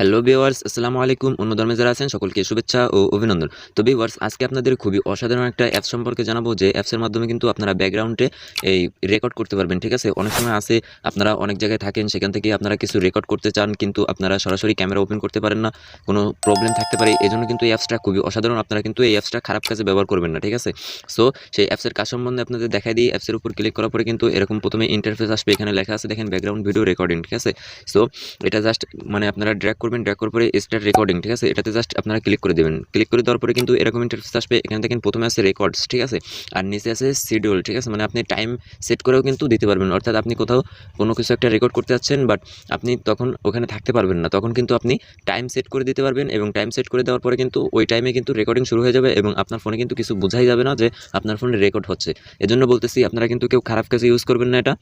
Hello viewers, আসসালামু আলাইকুম। অন্য ধর্মে যারা আছেন সকলকে শুভেচ্ছা ও অভিনন্দন। তো ভিউয়ার্স, আজকে আপনাদের খুবই অসাধারণ একটা অ্যাপস সম্পর্কে জানাবো, যে অ্যাপসের মাধ্যমে কিন্তু আপনারা ব্যাকগ্রাউন্ডে এই রেকর্ড করতে পারবেন। ঠিক আছে? অনেক সময় আছে আপনারা অনেক জায়গায় থাকেন, সেখান থেকে আপনারা কিছু রেকর্ড করতে চান, কিন্তু আপনারা সরাসরি ক্যামেরা ওপেন করতে পারেন না, কোনো প্রবলেম থাকতে পারে। এজন্য কিন্তু এই অ্যাপসটা খুবই অসাধারণ। আপনারা কিন্তু এই অ্যাপসটা খারাপ কাজে ব্যবহার করবেন না। ঠিক আছে? সো সেই অ্যাপসের কাজ সম্বন্ধে আপনাদের দেখাই দিই। অ্যাপসের উপর ক্লিক করার পরে কিন্তু এরকম প্রথমে ইন্টারফেস আসবে। এখানে লেখা আছে দেখেন, ব্যাকগ্রাউন্ড ভিডিও রেকর্ডিং। ঠিক আছে? সো এটা জাস্ট মানে আপনারা ড্র্যাগ করবেন, ড্র্যাগ করার পরে স্টার্ট রেকর্ডিং। ঠিক আছে? এটাতে জাস্ট আপনারা ক্লিক করে দেবেন। ক্লিক করে দেওয়ার পরে কিন্তু এরকম ইন্টারফেস আসবে। এখানে দেখেন প্রথমে আছে রেকর্ডস। ঠিক আছে? আর নিচে আছে শিডিউল। ঠিক আছে? মানে আপনি টাইম সেট করেও কিন্তু দিতে পারবেন। অর্থাৎ আপনি কোথাও কোনো কিছু একটা রেকর্ড করতে যাচ্ছেন, বাট আপনি তখন ওখানে থাকতে পারবেন না, তখন কিন্তু আপনি টাইম সেট করে দিতে পারবেন, এবং টাইম সেট করে দেওয়ার পরে কিন্তু ওই টাইমে কিন্তু রেকর্ডিং শুরু হয়ে যাবে, এবং আপনার ফোনে কিন্তু কিছু বোঝাই যাবে না যে আপনার ফোনে রেকর্ড হচ্ছে। এজন্য বলতেছি, আপনারা কিন্তু কেউ খারাপ কাজে ইউজ করবেন না এটা।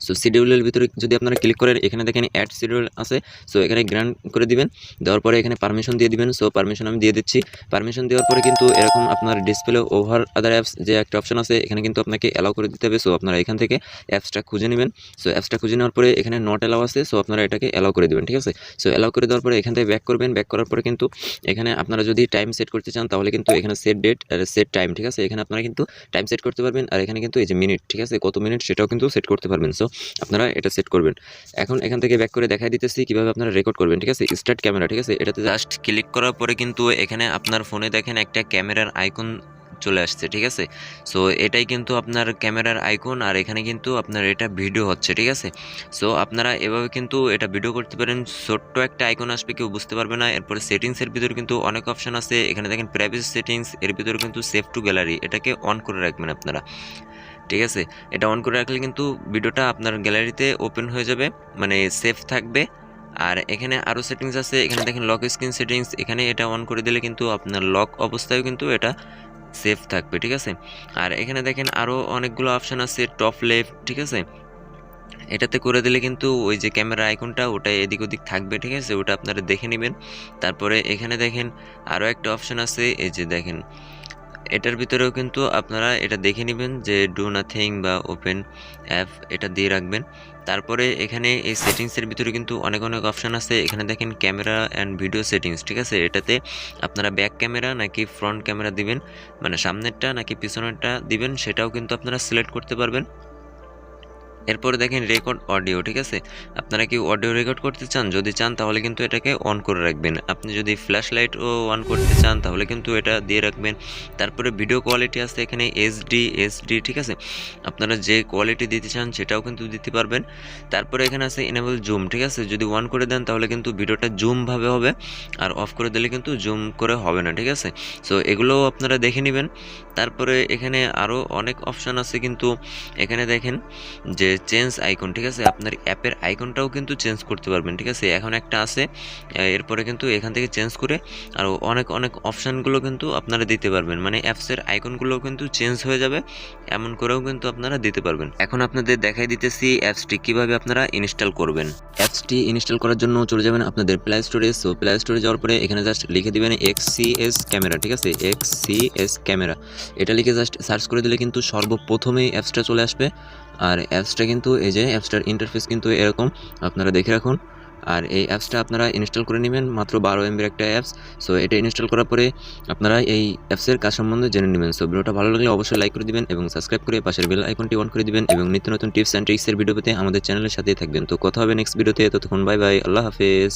সো শিডিউলের ভিতরে যদি আপনারা ক্লিক করেন, এখানে দেখেন অ্যাড শিডিউল আছে। সো এখানে গ্রান্ট করে দিবেন। দেওয়ার পরে এখানে পারমিশন দিয়ে দিবেন। সো পারমিশন আমি দিয়ে দিচ্ছি। পারমিশন দেওয়ার পরে কিন্তু এরকম আপনার ডিসপ্লে ওভার আদার অ্যাপস যে একটা অপশন আছে, এখানে কিন্তু আপনাকে অ্যালাউ করে দিতে হবে। সো আপনারা এখান থেকে অ্যাপসটা খুঁজে নেবেন। সো অ্যাপসটা খুঁজে নেওয়ার পরে এখানে নট অ্যালাউ আছে। সো আপনারা এটাকে অ্যালাউ করে দেবেন। ঠিক আছে? সো অ্যালাউ করে দেওয়ার পরে এখান থেকে ব্যাক করবেন। ব্যাক করার পরে কিন্তু এখানে আপনারা যদি টাইম সেট করতে চান, তাহলে কিন্তু এখানে সেট ডেট আর সেট টাইম। ঠিক আছে? এখানে আপনারা কিন্তু টাইম সেট করতে পারবেন, আর এখানে কিন্তু এই যে মিনিট, ঠিক আছে, কত মিনিট সেটাও কিন্তু সেট করতে পারবেন। সো আপনারা এটা সেট করবেন। এখন এখান থেকে ব্যাক করে দেখাই দিতেছি কিভাবে আপনারা রেকর্ড করবেন। ঠিক আছে? Start camera. ঠিক আছে? এটাতে জাস্ট ক্লিক করার পরে কিন্তু এখানে আপনার ফোনে দেখেন একটা ক্যামেরার আইকন চলে আসছে। ঠিক আছে? সো এটাই কিন্তু আপনার ক্যামেরার আইকন, আর এখানে কিন্তু আপনার এটা ভিডিও হচ্ছে। ঠিক আছে? সো আপনারা এভাবে কিন্তু এটা ভিডিও করতে পারেন। ছোট্ট একটা আইকন আসবে, কেউ বুঝতে পারবে না। এরপরে সেটিংসের ভিতরে কিন্তু অনেক অপশন আছে। এখানে দেখেন প্রাইভেসি সেটিংস, এর ভিতরে কিন্তু সেভ টু গ্যালারি, এটাকে অন করে রাখবেন আপনারা। ঠিক আছে? এটা অন করে রাখলে কিন্তু ভিডিওটা আপনার গ্যালারিতে ওপেন হয়ে যাবে, মানে সেভ থাকবে। আর এখানে আরও সেটিংস আছে। এখানে দেখেন লক স্ক্রিন সেটিংস, এখানে এটা অন করে দিলে কিন্তু আপনার লক অবস্থায়ও কিন্তু এটা সেভ থাকবে। ঠিক আছে? আর এখানে দেখেন আরও অনেকগুলো অপশান আছে, টপ লেফট। ঠিক আছে? এটাতে করে দিলে কিন্তু ওই যে ক্যামেরা আইকনটা ওটা এদিক ওদিক থাকবে। ঠিক আছে? ওটা আপনারা দেখে নেবেন। তারপরে এখানে দেখেন আরও একটা অপশান আছে, এই যে দেখেন এটার ভিতরেও কিন্তু আপনারা এটা দেখে নেবেন যে ডু নাথিং বা ওপেন অ্যাপ, এটা দিয়ে রাখবেন। তারপরে এখানে এই সেটিংসের ভিতরে কিন্তু অনেক অনেক অপশান আছে। এখানে দেখেন ক্যামেরা অ্যান্ড ভিডিও সেটিংস। ঠিক আছে? এটাতে আপনারা ব্যাক ক্যামেরা নাকি ফ্রন্ট ক্যামেরা দিবেন, মানে সামনেরটা নাকি পিছনেরটা দিবেন, সেটাও কিন্তু আপনারা সিলেক্ট করতে পারবেন। এরপরে দেখেন রেকর্ড অডিও। ঠিক আছে? আপনারা কি অডিও রেকর্ড করতে চান? যদি চান তাহলে কিন্তু এটাকে অন করে রাখবেন। আপনি যদি ফ্ল্যাশ লাইটও অন করতে চান তাহলে কিন্তু এটা দিয়ে রাখবেন। তারপরে ভিডিও কোয়ালিটি আছে এখানে এসডি। ঠিক আছে? আপনারা যে কোয়ালিটি দিতে চান সেটাও কিন্তু দিতে পারবেন। তারপরে এখানে আছে এনেবল জুম। ঠিক আছে? যদি অন করে দেন তাহলে কিন্তু ভিডিওটা জুমভাবে হবে, আর অফ করে দিলে কিন্তু জুম করে হবে না। ঠিক আছে? সো এগুলোও আপনারা দেখে নেবেন। তারপরে এখানে আরও অনেক অপশান আছে, কিন্তু এখানে দেখেন যে চেঞ্জ আইকন। ঠিক আছে? আপনার অ্যাপের আইকনটাও কিন্তু চেঞ্জ করতে পারবেন। ঠিক আছে? এখন একটা আছে, এরপরে কিন্তু এখান থেকে চেঞ্জ করে আরও অনেক অনেক অপশানগুলো কিন্তু আপনারা দিতে পারবেন, মানে অ্যাপসের আইকনগুলো কিন্তু চেঞ্জ হয়ে যাবে, এমন করেও কিন্তু আপনারা দিতে পারবেন। এখন আপনাদের দেখাই দিতেছি অ্যাপসটি কীভাবে আপনারা ইনস্টল করবেন। অ্যাপসটি ইনস্টল করার জন্য চলে যাবেন আপনাদের প্লে স্টোরে। সো প্লে স্টোরে যাওয়ার পরে এখানে জাস্ট লিখে দিবেন এক্সসিএস ক্যামেরা। ঠিক আছে? এক্সসিএস ক্যামেরা, এটা লিখে জাস্ট সার্চ করে দিলে কিন্তু সর্বপ্রথমেই অ্যাপসটা চলে আসবে। আর অ্যাপসটা কিন্তু এই যে অ্যাপসটার ইন্টারফেস কিন্তু এরকম, আপনারা দেখে রাখুন। আর এই অ্যাপসটা আপনারা ইনস্টল করে নেবেন, মাত্র 12 MB একটা অ্যাপস। সো এটা ইনস্টল করার পরে আপনারা এই অ্যাপসের কাজ সম্বন্ধে জেনে নেবেন। সো ভিডিওটা ভালো লাগলে অবশ্যই লাইক করে দিবেন এবং সাবস্ক্রাইব করে পাশের বেল আইকনটি অন করে দিবেন, এবং নিত্য নতুন টিপস অ্যান্ড ট্রিক্সের ভিডিও পেতে আমাদের চ্যানেলের সাথেই থাকবেন। তো কথা হবে নেক্সট ভিডিওতে, ততক্ষণ বাই বাই, আল্লাহ হাফেজ।